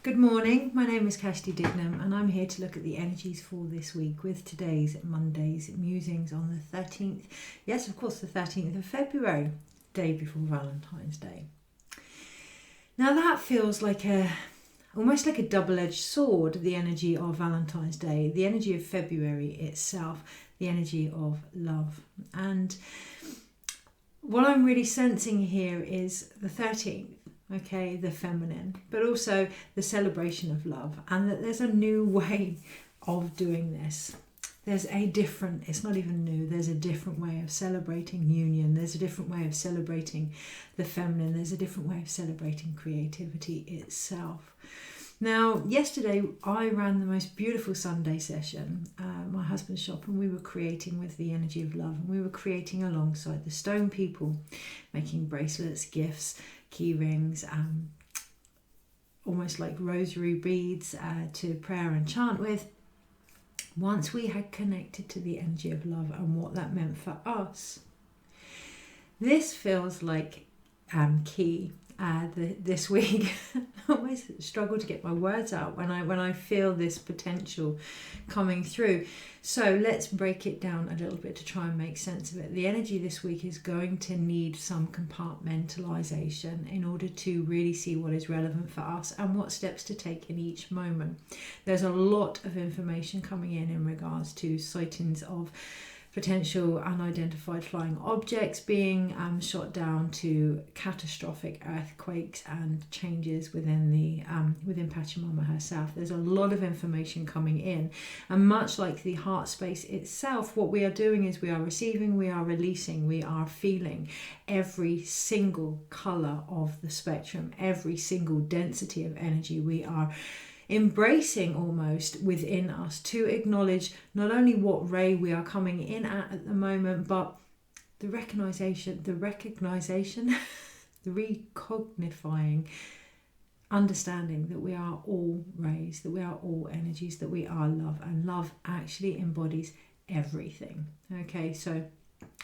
Good morning, my name is Kirsty Dignam and I'm here to look at the energies for this week with today's Monday's Musings on the 13th, yes of course the 13th of February, day before Valentine's Day. Now that feels like almost like a double-edged sword, the energy of Valentine's Day, the energy of February itself, the energy of love. And what I'm really sensing here is the 13th. Okay, the feminine, but also the celebration of love, and that there's a new way of doing this. There's a different, it's not even new, there's a different way of celebrating union, there's a different way of celebrating the feminine, there's a different way of celebrating creativity itself. Now, yesterday I ran the most beautiful Sunday session at my husband's shop, and we were creating with the energy of love, and we were creating alongside the stone people, making bracelets, gifts, key rings, almost like rosary beads to prayer and chant with. Once we had connected to the energy of love and what that meant for us, this feels like key this week. I always struggle to get my words out when I feel this potential coming through. So let's break it down a little bit to try and make sense of it. The energy this week is going to need some compartmentalization in order to really see what is relevant for us and what steps to take in each moment. There's a lot of information coming in regards to sightings of potential unidentified flying objects being shot down, to catastrophic earthquakes and changes within Pachamama herself. There's a lot of information coming in, and much like the heart space itself, what we are doing is we are receiving, we are releasing, we are feeling every single color of the spectrum, every single density of energy. We are embracing almost within us to acknowledge not only what ray we are coming in at the moment, but the recognization, the recognifying, understanding that we are all rays, that we are all energies, that we are love, and love actually embodies everything. Okay, so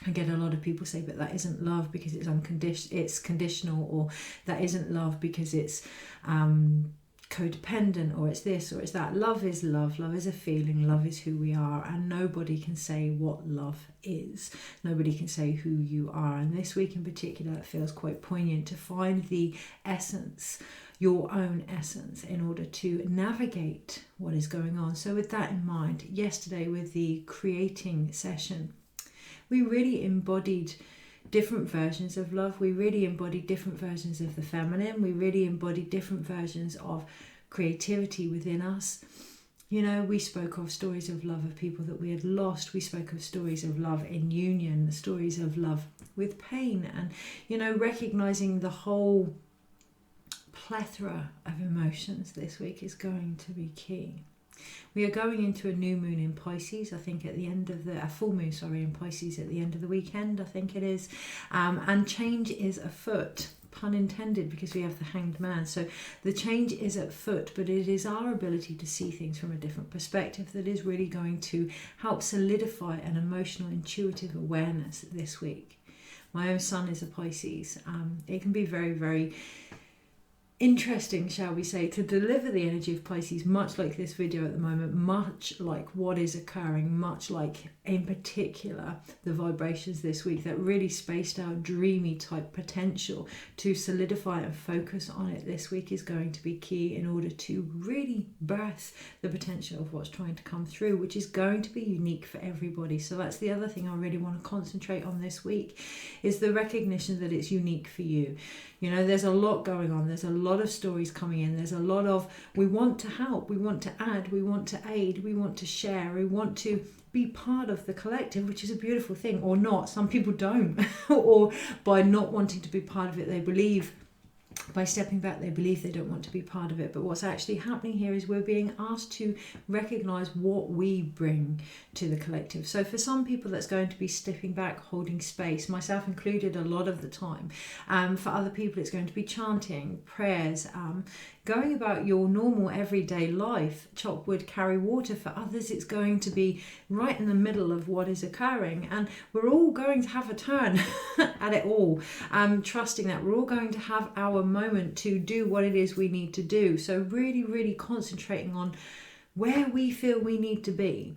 I get a lot of people say, but that isn't love because it's conditional, or that isn't love because it's codependent, or it's this or it's that. Love is love. Love is a feeling. Love is who we are, and nobody can say what love is. Nobody can say who you are. And this week in particular, it feels quite poignant to find the essence, your own essence, in order to navigate what is going on. So with that in mind, yesterday with the creating session, we really embodied different versions of love. We really embodied different versions of the feminine. We really embodied different versions of creativity within us. You know, we spoke of stories of love of people that we had lost. We spoke of stories of love in union, stories of love with pain, and, you know, recognizing the whole plethora of emotions this week is going to be key. We are going into a new moon in Pisces, I think at the end of a full moon, in Pisces at the end of the weekend, I think it is. And change is afoot, pun intended, because we have the Hanged Man. So the change is afoot, but it is our ability to see things from a different perspective that is really going to help solidify an emotional, intuitive awareness this week. My own son is a Pisces. It can be very, very interesting, shall we say, to deliver the energy of Pisces, much like this video at the moment, much like what is occurring, much like in particular the vibrations this week, that really spaced out dreamy type potential. To solidify and focus on it this week is going to be key in order to really birth the potential of what's trying to come through, which is going to be unique for everybody. So that's the other thing I really want to concentrate on this week, is the recognition that it's unique for you. You know, there's a lot going on. There's a lot of stories coming in. There's a lot of, we want to help, we want to add, we want to aid, we want to share, we want to be part of the collective, which is a beautiful thing, or not. Some people don't, or by not wanting to be part of it, they believe, by stepping back, they believe they don't want to be part of it. But what's actually happening here is we're being asked to recognize what we bring to the collective. So for some people, that's going to be stepping back, holding space, myself included a lot of the time. For other people, it's going to be chanting, prayers, going about your normal everyday life. Chop wood, carry water. For others, it's going to be right in the middle of what is occurring, and we're all going to have a turn at it all, trusting that we're all going to have our moment to do what it is we need to do. So really concentrating on where we feel we need to be,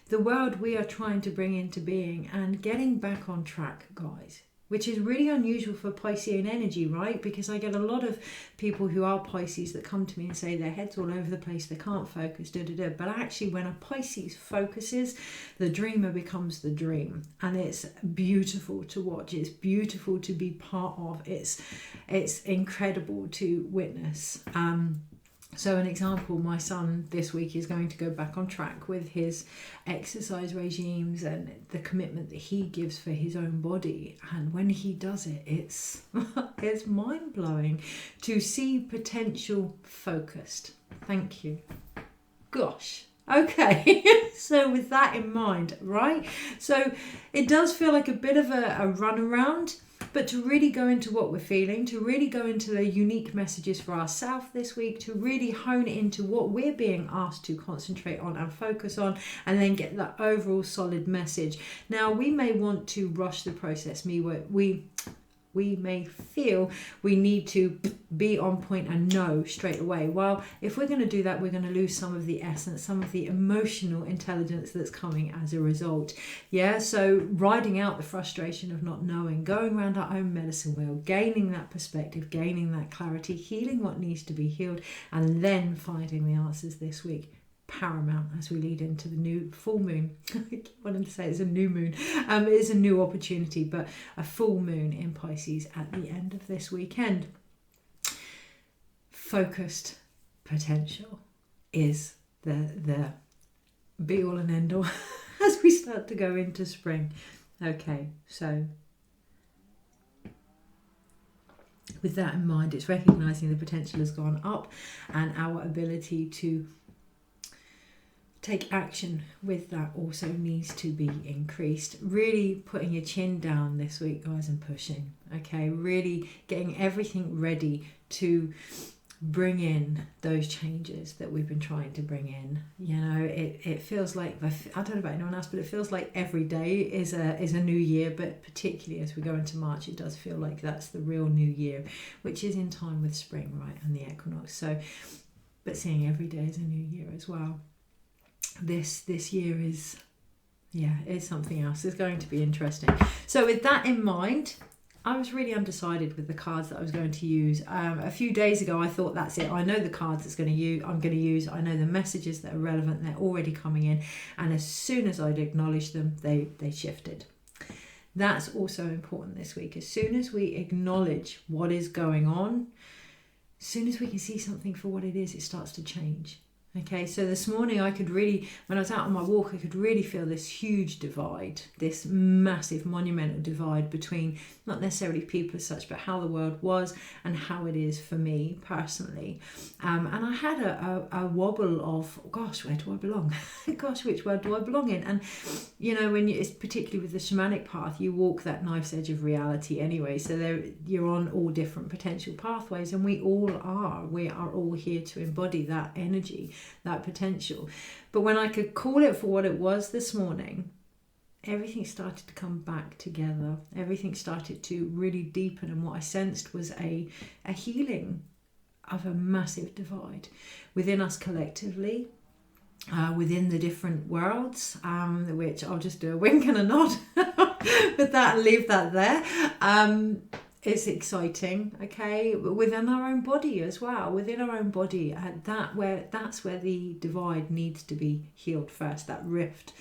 the world we are trying to bring into being, and getting back on track, guys. Which is really unusual for Piscean energy, right? Because I get a lot of people who are Pisces that come to me and say their head's all over the place, they can't focus, But actually, when a Pisces focuses, the dreamer becomes the dream. And it's beautiful to watch. It's beautiful to be part of. It's incredible to witness. So an example, my son this week is going to go back on track with his exercise regimes and the commitment that he gives for his own body. And when he does it, it's mind-blowing to see potential focused. Thank you. Gosh. Okay, so with that in mind, right? So it does feel like a bit of a runaround. But to really go into what we're feeling, to really go into the unique messages for ourselves this week, to really hone into what we're being asked to concentrate on and focus on, and then get that overall solid message. Now, we may want to rush the process. We may feel we need to be on point and know straight away. Well, if we're going to do that, we're going to lose some of the essence, some of the emotional intelligence that's coming as a result. Yeah, so riding out the frustration of not knowing, going around our own medicine wheel, gaining that perspective, gaining that clarity, healing what needs to be healed, and then finding the answers this week. Paramount as we lead into the new full moon. I keep wanting to say it's a new moon. It is a new opportunity, but a full moon in Pisces at the end of this weekend. Focused potential is the be all and end all as we start to go into spring. Okay, so with that in mind, it's recognizing the potential has gone up and our ability to take action with that also needs to be increased. Really putting your chin down this week, guys, and pushing. Okay, really getting everything ready to bring in those changes that we've been trying to bring in. You know, it feels like, I don't know about anyone else, but it feels like every day is a new year, but particularly as we go into March, it does feel like that's the real new year, which is in time with spring, right, and the equinox. So, but seeing every day as a new year as well. This year is something else. It's going to be interesting. So with that in mind, I was really undecided with the cards that I was going to use. A few days ago, I thought, that's it. I know the cards I'm going to use. I know the messages that are relevant. They're already coming in. And as soon as I'd acknowledged them, they shifted. That's also important this week. As soon as we acknowledge what is going on, as soon as we can see something for what it is, it starts to change. Okay, so this morning I could really, when I was out on my walk, I could really feel this huge divide, this massive monumental divide between not necessarily people as such, but how the world was and how it is for me personally. And I had a wobble of, gosh, where do I belong? Gosh, which world do I belong in? And, you know, it's particularly with the shamanic path, you walk that knife's edge of reality anyway. So you're on all different potential pathways, and we are all here to embody that energy, that potential. But when I could call it for what it was this morning, everything started to come back together. Everything started to really deepen, and what I sensed was a healing of a massive divide within us collectively, within the different worlds, which I'll just do a wink and a nod with that and leave that there. It's exciting, okay, but within our own body as well. Within our own body, that's where the divide needs to be healed first, that rift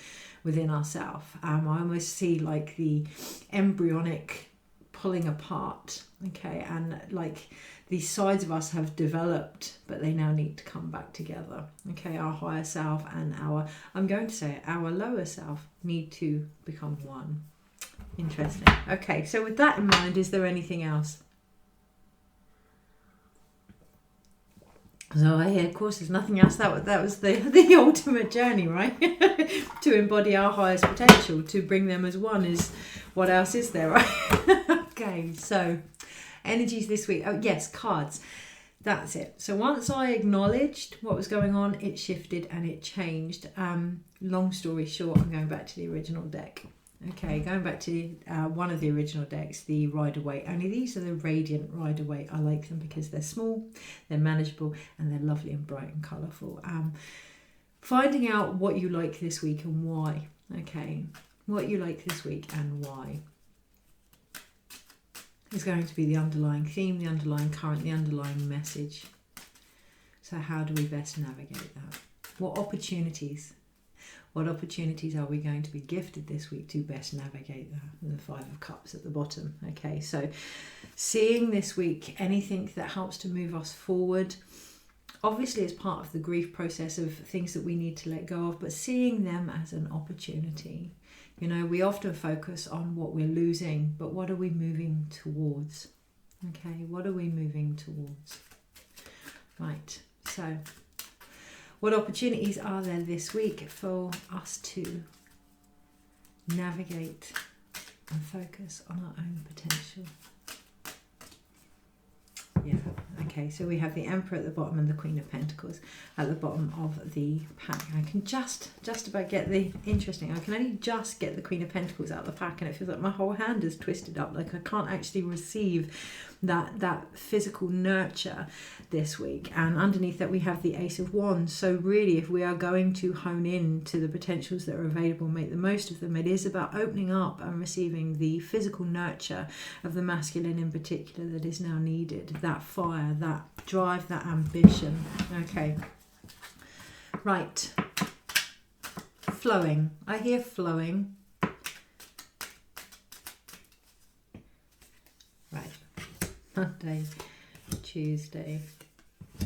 within ourselves. I almost see like the embryonic pulling apart, okay, and like these sides of us have developed, but they now need to come back together, okay. Our higher self and our lower self need to become one. Interesting. Okay, so with that in mind, is there anything else? So I hear, of course, there's nothing else. That was the ultimate journey, right? To embody our highest potential, to bring them as one. Is what else is there, right? Okay, so energies this week. Oh yes, cards. That's it. So once I acknowledged what was going on, it shifted and it changed. Long story short, I'm going back to the original deck. Okay, going back to one of the original decks, the Rider-Waite. Only these are the Radiant Rider-Waite. I like them because they're small, they're manageable, and they're lovely and bright and colourful. Finding out what you like this week and why. Okay, what you like this week and why is going to be the underlying theme, the underlying current, the underlying message. So how do we best navigate that? What opportunities are we going to be gifted this week to best navigate that? And the Five of Cups at the bottom. Okay, so seeing this week anything that helps to move us forward, obviously it's part of the grief process of things that we need to let go of, but seeing them as an opportunity. You know, we often focus on what we're losing, but what are we moving towards? Okay, what are we moving towards? Right, so what opportunities are there this week for us to navigate and focus on our own potential? Yeah, okay, so we have the Emperor at the bottom and the Queen of Pentacles at the bottom of the pack. I can just about get the, interesting, I can only just get the Queen of Pentacles out of the pack, and it feels like my whole hand is twisted up, like I can't actually receive that physical nurture this week. And underneath that we have the Ace of Wands. So really, if we are going to hone in to the potentials that are available, make the most of them, it is about opening up and receiving the physical nurture of the masculine in particular that is now needed. That fire, that drive, that ambition. Okay, right, flowing. I hear flowing. Right, Monday, Tuesday,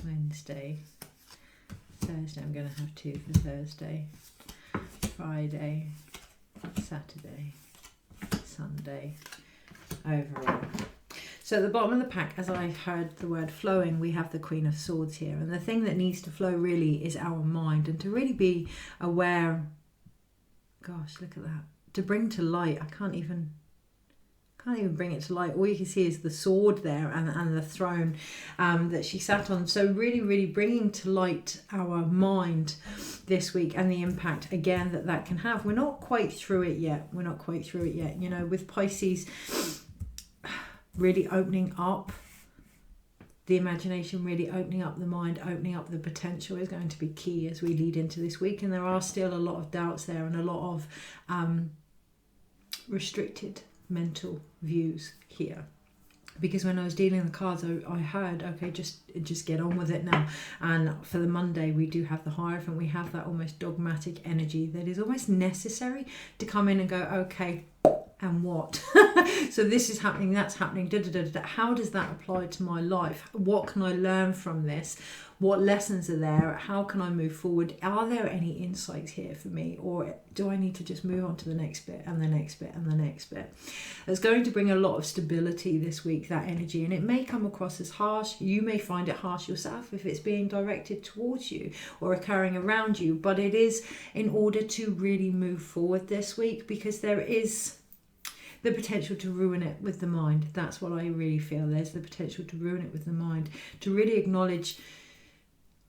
Wednesday, Thursday. I'm going to have two for Thursday, Friday, Saturday, Sunday, overall. So at the bottom of the pack, as I heard the word flowing, we have the Queen of Swords here. And the thing that needs to flow really is our mind, and to really be aware, gosh, look at that. To bring to light, I can't even bring it to light. All you can see is the sword there and the throne that she sat on. So really bringing to light our mind this week and the impact, again, that can have. We're not quite through it yet. You know, with Pisces, really opening up the imagination, really opening up the mind, opening up the potential is going to be key as we lead into this week. And there are still a lot of doubts there and a lot of restricted mental views here, because when I was dealing the cards, I heard, okay, just get on with it now. And for the Monday, we do have the Hierophant. We have that almost dogmatic energy that is almost necessary to come in and go, okay, and what? So this is happening, that's happening, how does that apply to my life? What can I learn from this? What lessons are there? How can I move forward? Are there any insights here for me? Or do I need to just move on to the next bit and the next bit and the next bit? It's going to bring a lot of stability this week, that energy, and it may come across as harsh. You may find it harsh yourself if it's being directed towards you or occurring around you, but it is in order to really move forward this week, because there is the potential to ruin it with the mind. That's what I really feel. There's the potential to ruin it with the mind, to really acknowledge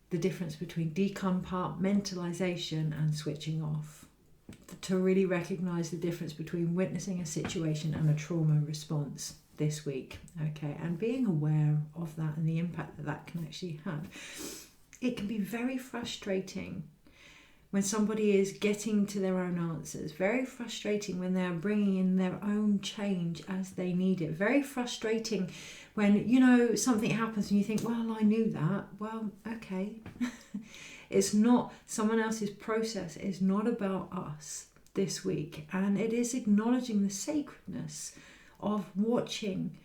the difference between decompartmentalization and switching off, to really recognize the difference between witnessing a situation and a trauma response this week, okay, and being aware of that and the impact that can actually have. It can be very frustrating when somebody is getting to their own answers, very frustrating when they're bringing in their own change as they need it, very frustrating when, you know, something happens and you think, well, I knew that. Well, okay. It's not someone else's process. It's not about us this week. And it is acknowledging the sacredness of watching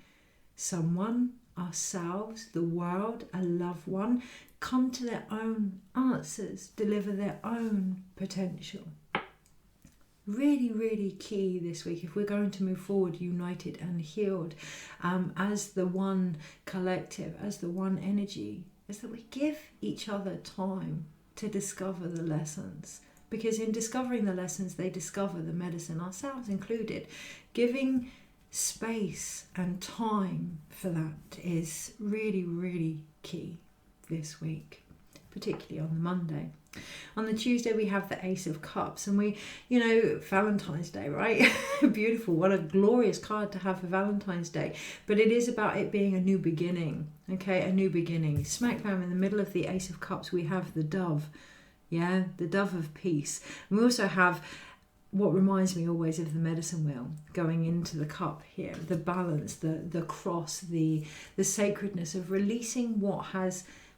someone, ourselves, the world, a loved one, come to their own answers, deliver their own potential. Really key this week if we're going to move forward united and healed as the one collective, as the one energy, is that we give each other time to discover the lessons, because in discovering the lessons they discover the medicine, ourselves included. Giving space and time for that is really, really key this week, particularly on the Monday. On the Tuesday, we have the Ace of Cups, and we, Valentine's Day, right? Beautiful. What a glorious card to have for Valentine's Day. But it is about it being a new beginning, okay? A new beginning. Smack bam in the middle of the Ace of Cups, we have the dove, yeah? The dove of peace. And we also have what reminds me always of the medicine wheel going into the cup here, the balance, the cross, the sacredness of releasing what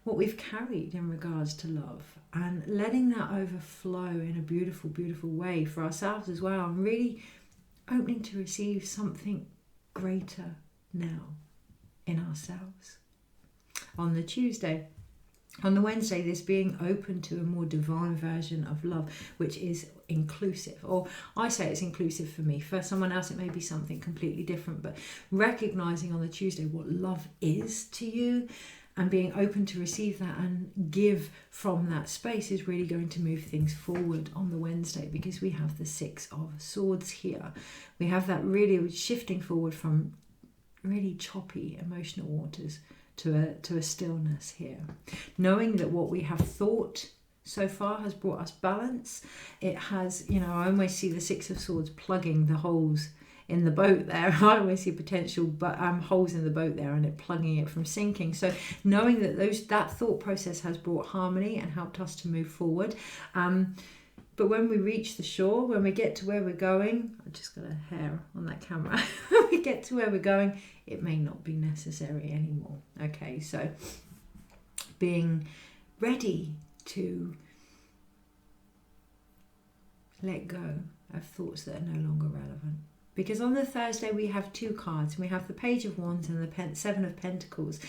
we've carried in regards to love and letting that overflow in a beautiful, beautiful way for ourselves as well, and really opening to receive something greater now in ourselves. On the Tuesday, on the Wednesday, this being open to a more divine version of love, which is inclusive, or I say it's inclusive for me. For someone else, it may be something completely different, but recognizing on the Tuesday what love is to you and being open to receive that and give from that space is really going to move things forward on the Wednesday, because we have the Six of Swords here. We have that really shifting forward from really choppy emotional waters to a stillness here. Knowing that what we have thought so far has brought us balance. It has, I always see the Six of Swords plugging the holes in the boat there. I always see potential holes in the boat there, and it plugging it from sinking. So knowing that that thought process has brought harmony and helped us to move forward. But when we reach the shore, when we get to where we're going, I just got a hair on that camera. When we get to where we're going, it may not be necessary anymore. Okay, so being ready to let go of thoughts that are no longer relevant. Because on the Thursday, we have two cards. We have the Page of Wands and the Seven of Pentacles.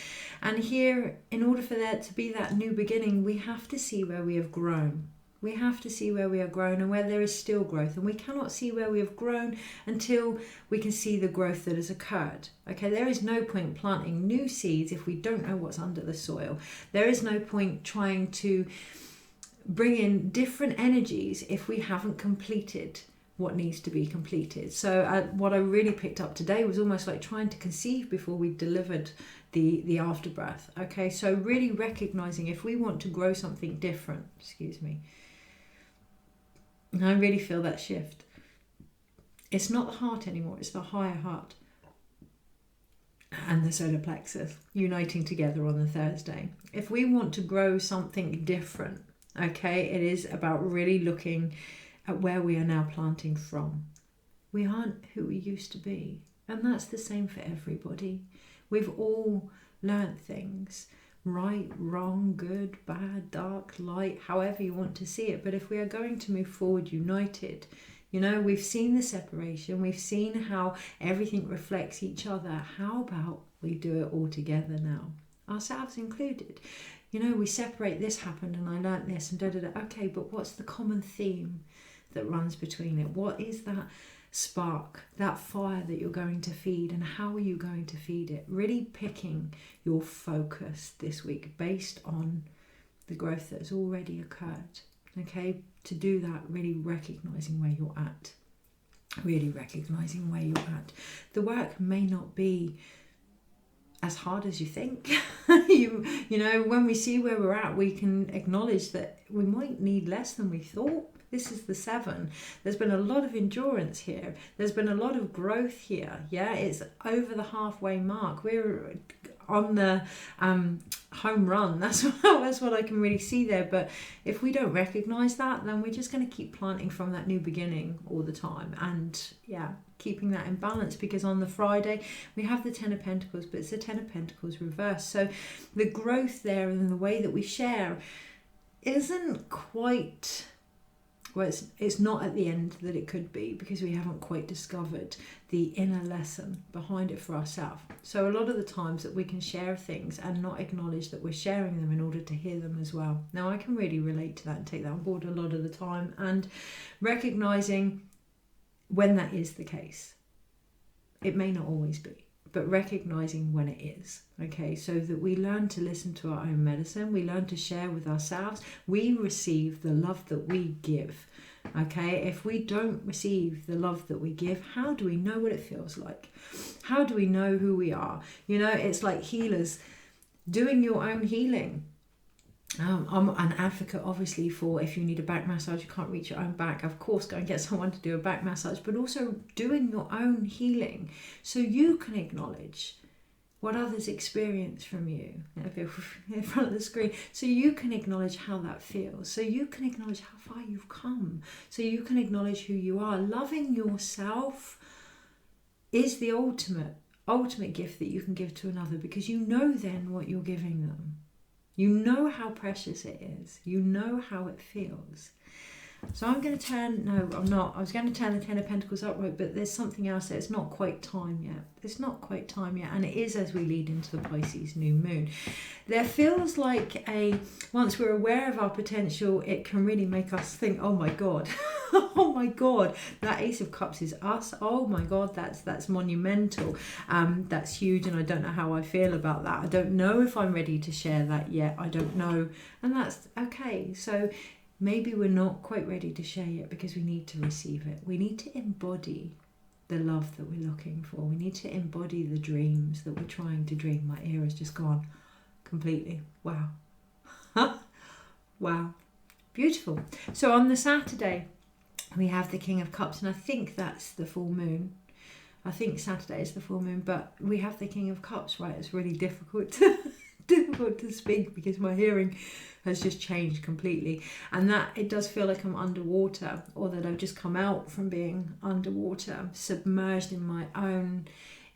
And here, in order for there to be that new beginning, we have to see where we have grown. We have to see where we have grown and where there is still growth. And we cannot see where we have grown until we can see the growth that has occurred. Okay, there is no point planting new seeds if we don't know what's under the soil. There is no point trying to bring in different energies if we haven't completed what needs to be completed. So what I really picked up today was almost like trying to conceive before we delivered the afterbirth. Okay, so really recognizing if we want to grow something different, and I really feel that shift. It's not the heart anymore, it's the higher heart and the solar plexus uniting together on the Thursday. If we want to grow something different, okay, it is about really looking at where we are now planting from. We aren't who we used to be, and that's the same for everybody. We've all learnt things, right, wrong, good, bad, dark, light, however you want to see it. But if we are going to move forward united, we've seen the separation, we've seen how everything reflects each other. How about we do it all together now, ourselves included? We separate, this happened and I learnt this and da-da-da. Okay, but what's the common theme that runs between it? What is that spark, that fire that you're going to feed, and how are you going to feed it? Really picking your focus this week based on the growth that has already occurred. Okay, to do that, really recognizing where you're at. The work may not be as hard as you think. When we see where we're at, we can acknowledge that we might need less than we thought. This is the 7. There's been a lot of endurance here. There's been a lot of growth here. Yeah, it's over the halfway mark. We're on the home run. That's what I can really see there. But if we don't recognize that, then we're just going to keep planting from that new beginning all the time. And yeah, keeping that in balance, because on the Friday we have the 10 of Pentacles, but it's the 10 of Pentacles reversed. So the growth there and the way that we share isn't quite... Well, it's not at the end that it could be, because we haven't quite discovered the inner lesson behind it for ourselves. So a lot of the times that we can share things and not acknowledge that we're sharing them in order to hear them as well. Now, I can really relate to that and take that on board a lot of the time, and recognizing when that is the case. It may not always be, but recognizing when it is, okay, so that we learn to listen to our own medicine, we learn to share with ourselves, we receive the love that we give, okay? If we don't receive the love that we give, how do we know what it feels like? How do we know who we are? You know, it's like healers doing your own healing. I'm an advocate, obviously, for if you need a back massage, you can't reach your own back, of course, go and get someone to do a back massage, but also doing your own healing so you can acknowledge what others experience from you in front of the screen, so you can acknowledge how that feels, so you can acknowledge how far you've come, so you can acknowledge who you are. Loving yourself is the ultimate gift that you can give to another, because you know then what you're giving them. You know how precious it is. You know how it feels. So I'm going to turn, no, I'm not. I was going to turn the Ten of Pentacles upright, but there's something else there. It's not quite time yet. It's not quite time yet. And it is as we lead into the Pisces new moon. There feels like once we're aware of our potential, it can really make us think, oh my God, oh my God, that Ace of Cups is us. Oh my God, that's monumental. That's huge, and I don't know how I feel about that. I don't know if I'm ready to share that yet. I don't know. And that's okay. So maybe we're not quite ready to share yet because we need to receive it. We need to embody the love that we're looking for. We need to embody the dreams that we're trying to dream. My ear has just gone completely. Wow. Wow. Beautiful. So on the Saturday, we have the King of Cups, and I think that's the full moon. I think Saturday is the full moon, but we have the King of Cups, right? It's really difficult to speak because my hearing has just changed completely, and that it does feel like I'm underwater, or that I've just come out from being underwater, submerged in my own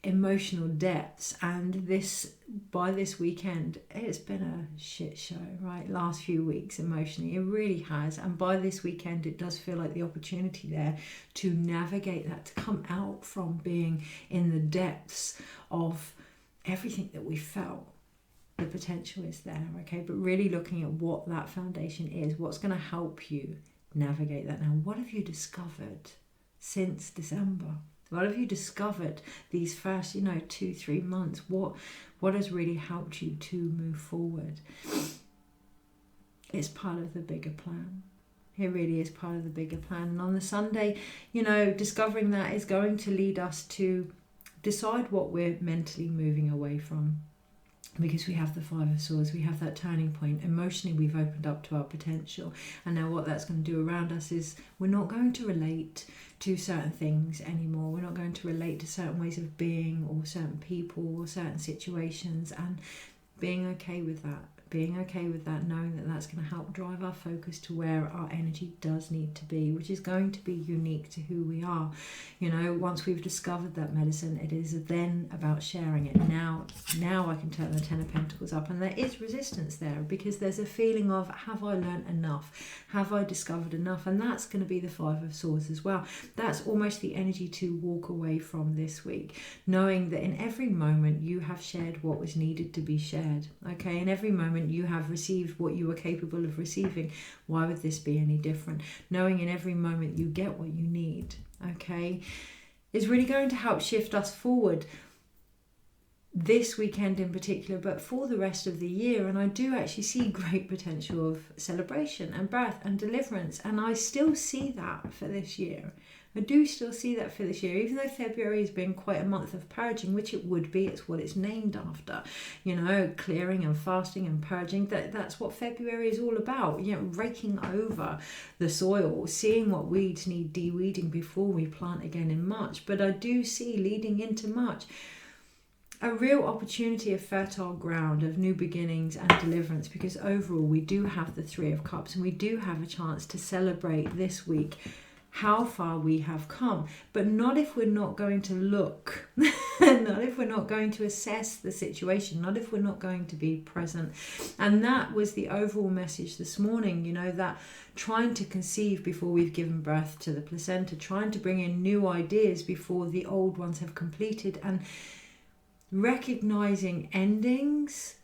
emotional depths. And by this weekend, it's been a shit show, right? Last few weeks emotionally, it really has. And by this weekend, it does feel like the opportunity there to navigate that, to come out from being in the depths of everything that we felt. The potential is there, okay? But really looking at what that foundation is, what's going to help you navigate that. Now, what have you discovered since December? What have you discovered these first, 2-3 months? What has really helped you to move forward? It's part of the bigger plan. It really is part of the bigger plan. And on the Sunday, discovering that is going to lead us to decide what we're mentally moving away from. Because we have the Five of Swords, we have that turning point. Emotionally, we've opened up to our potential. And now what that's going to do around us is we're not going to relate to certain things anymore. We're not going to relate to certain ways of being, or certain people, or certain situations. And being okay with that. Being okay with that, knowing that that's going to help drive our focus to where our energy does need to be, which is going to be unique to who we are. Once we've discovered that medicine, it is then about sharing it. Now I can turn the Ten of Pentacles up, and there is resistance there because there's a feeling of, have I learned enough? Have I discovered enough? And that's going to be the Five of Swords as well. That's almost the energy to walk away from this week, knowing that in every moment you have shared what was needed to be shared. Okay, in every moment you have received what you were capable of receiving. Why would this be any different? Knowing in every moment you get what you need, okay, is really going to help shift us forward this weekend in particular, but for the rest of the year. And I do actually see great potential of celebration and birth and deliverance, and I still see that for this year. I do still see that for this year, even though February has been quite a month of purging, which it would be. It's what it's named after, clearing and fasting and purging. That's what February is all about, raking over the soil, seeing what weeds need de-weeding before we plant again in March. But I do see leading into March a real opportunity of fertile ground, of new beginnings and deliverance, because overall we do have the Three of Cups, and we do have a chance to celebrate this week how far we have come, but not if we're not going to look, not if we're not going to assess the situation, not if we're not going to be present. And that was the overall message this morning, that trying to conceive before we've given birth to the placenta, trying to bring in new ideas before the old ones have completed, and recognizing endings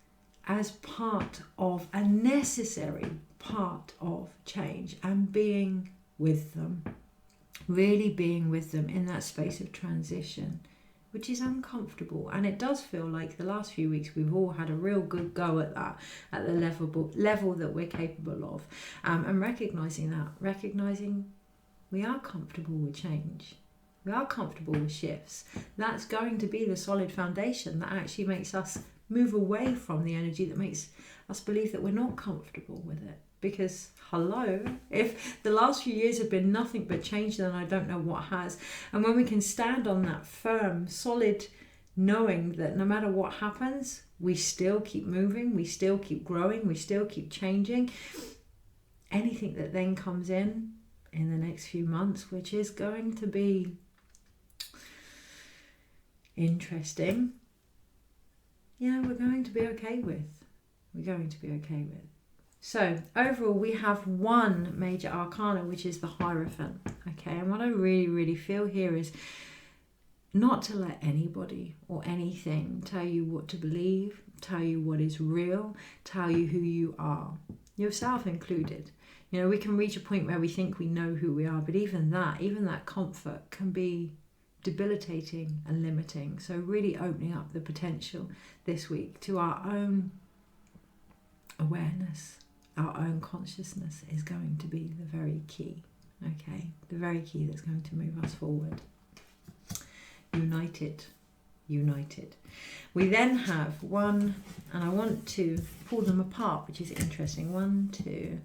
as part of a necessary part of change, and being with them, really being with them in that space of transition. which is uncomfortable. And it does feel like the last few weeks we've all had a real good go at that, at the level that we're capable of. And recognizing we are comfortable with change. We are comfortable with shifts. That's going to be the solid foundation that actually makes us move away from the energy that makes us believe that we're not comfortable with it. Because, hello, if the last few years have been nothing but change, then I don't know what has. And when we can stand on that firm, solid knowing that no matter what happens, we still keep moving, we still keep growing, we still keep changing. Anything that then comes in the next few months, which is going to be interesting, we're going to be okay with. So overall, we have one major arcana, which is the Hierophant. Okay, and what I really, really feel here is not to let anybody or anything tell you what to believe, tell you what is real, tell you who you are, yourself included. You know, we can reach a point where we think we know who we are, but even that comfort can be debilitating and limiting. So really opening up the potential this week to our own awareness, our own consciousness is going to be the very key. Okay, the very key that's going to move us forward. United. We then have one, and I want to pull them apart, which is interesting. 1, 2,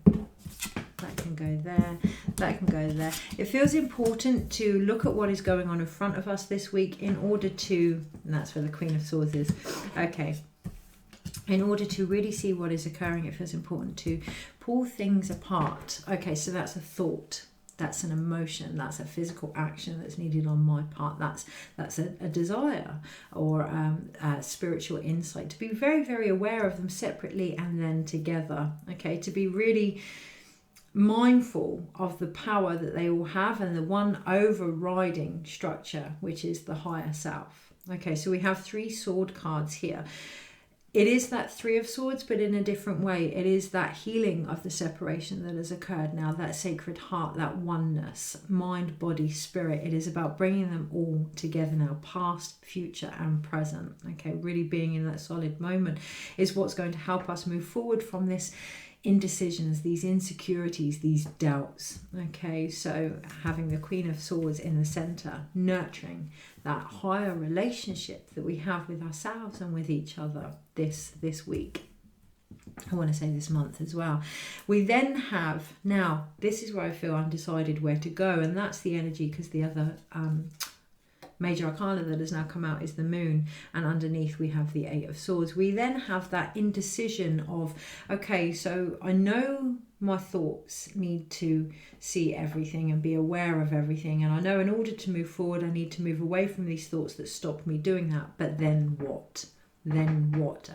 that can go there, that can go there. It feels important to look at what is going on in front of us this week in order to, and that's where the Queen of Swords is. Okay. In order to really see what is occurring, it feels important to pull things apart. Okay, so that's a thought, that's an emotion, that's a physical action that's needed on my part, that's a desire or a spiritual insight. To be very, very aware of them separately and then together. Okay, to be really mindful of the power that they all have and the one overriding structure, which is the higher self. Okay, so we have 3 sword cards here. It is that 3 of Swords, but in a different way. It is that healing of the separation that has occurred now, that sacred heart, that oneness, mind, body, spirit. It is about bringing them all together now, past, future, and present. Okay, really being in that solid moment is what's going to help us move forward from this indecisions, these insecurities, these doubts. Okay, so having the Queen of Swords in the center, nurturing that higher relationship that we have with ourselves and with each other this week. I want to say this month as well. We then have, now this is where I feel undecided where to go, and that's the energy, because the other major arcana that has now come out is the Moon, and underneath we have the 8 of Swords. We then have that indecision of, okay, so I know my thoughts need to see everything and be aware of everything, and I know in order to move forward I need to move away from these thoughts that stop me doing that, but then what?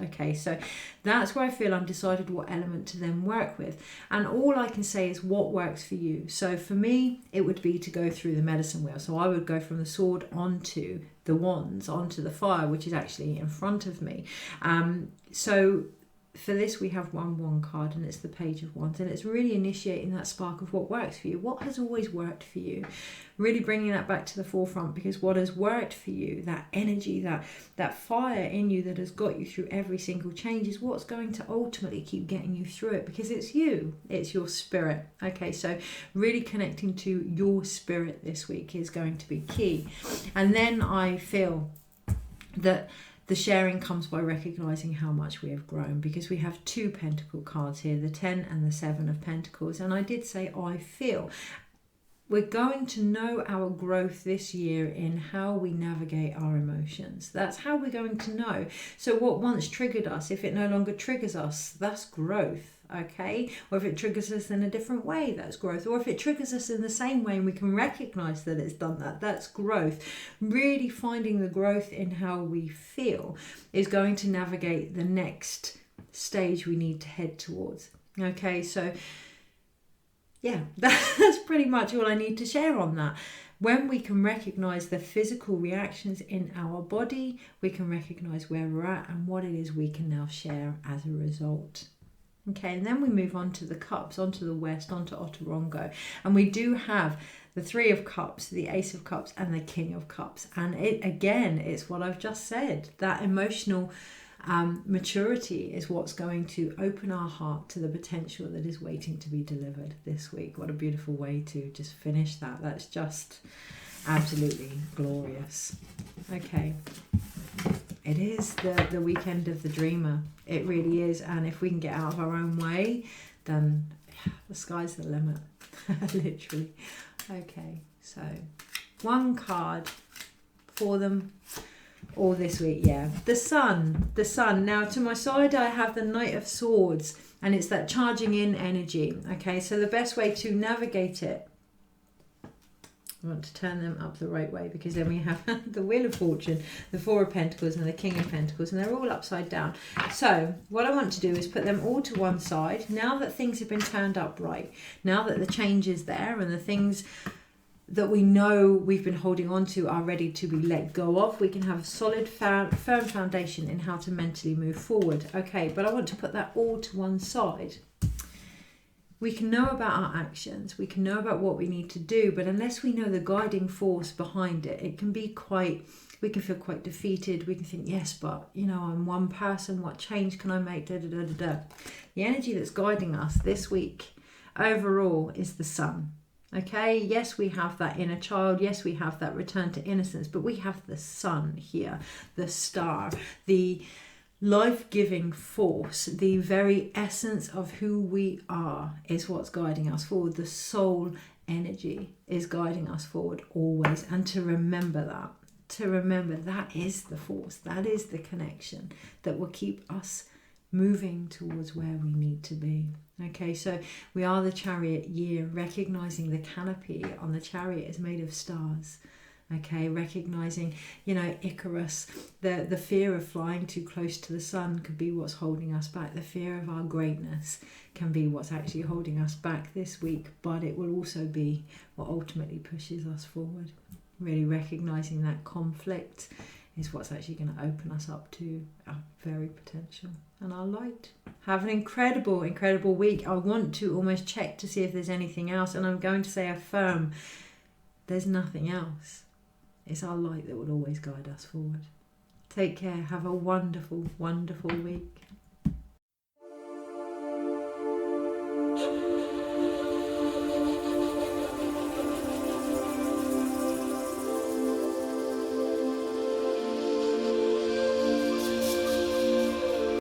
Okay, so that's where I feel undecided what element to then work with, and all I can say is what works for you. So for me, it would be to go through the medicine wheel. So I would go from the sword onto the wands, onto the fire, which is actually in front of me. So for this we have one card, and it's the Page of Wands, and it's really initiating that spark of what works for you, what has always worked for you, really bringing that back to the forefront, because what has worked for you, that energy, that fire in you that has got you through every single change, is what's going to ultimately keep getting you through it, because it's you, it's your spirit. Okay, so really connecting to your spirit this week is going to be key. And then I feel that the sharing comes by recognizing how much we have grown, because we have 2 Pentacle cards here, the 10 and the 7 of Pentacles. And I did say I feel we're going to know our growth this year in how we navigate our emotions. That's how we're going to know. So what once triggered us, if it no longer triggers us, that's growth. Okay, or if it triggers us in a different way, that's growth. Or if it triggers us in the same way and we can recognize that it's done that, that's growth. Really finding the growth in how we feel is going to navigate the next stage we need to head towards. Okay, so yeah, that's pretty much all I need to share on that. When we can recognize the physical reactions in our body, we can recognize where we're at and what it is we can now share as a result. Okay, and then we move on to the cups, onto the west, onto Otorongo. And we do have the Three of Cups, the Ace of Cups, and the King of Cups. And it, again, it's what I've just said. That emotional maturity is what's going to open our heart to the potential that is waiting to be delivered this week. What a beautiful way to just finish that. That's just absolutely glorious. Okay. It is the weekend of the dreamer. It really is. And if we can get out of our own way, then the sky's the limit. Literally. Okay, so one card for them all this week. Yeah, the sun. Now to my side I have the Knight of Swords, and it's that charging in energy. Okay, so the best way to navigate it, I want to turn them up the right way, because then we have the Wheel of Fortune, the Four of Pentacles, and the King of Pentacles, and they're all upside down. So what I want to do is put them all to one side. Now that things have been turned upright, now that the change is there and the things that we know we've been holding on to are ready to be let go of, we can have a solid, firm foundation in how to mentally move forward. Okay, but I want to put that all to one side. We can know about our actions, we can know about what we need to do, but unless we know the guiding force behind it, it can be we can feel quite defeated. We can think, yes, but you know, I'm one person, what change can I make? Da, da, da, da, da. The energy that's guiding us this week overall is the sun. Okay, yes, we have that inner child, yes, we have that return to innocence, but we have the sun here, the star, the life-giving force, the very essence of who we are is what's guiding us forward. The soul energy is guiding us forward always, and to remember that is the force, that is the connection that will keep us moving towards where we need to be. Okay, so we are the Chariot year, recognizing the canopy on the chariot is made of stars. Okay, recognizing, you know, Icarus, the fear of flying too close to the sun could be what's holding us back. The fear of our greatness can be what's actually holding us back this week, but it will also be what ultimately pushes us forward. Really recognizing that conflict is what's actually going to open us up to our very potential and our light. Have an incredible, incredible week. I want to almost check to see if there's anything else, and I'm going to say affirm there's nothing else. It's our light that will always guide us forward. Take care. Have a wonderful, wonderful week.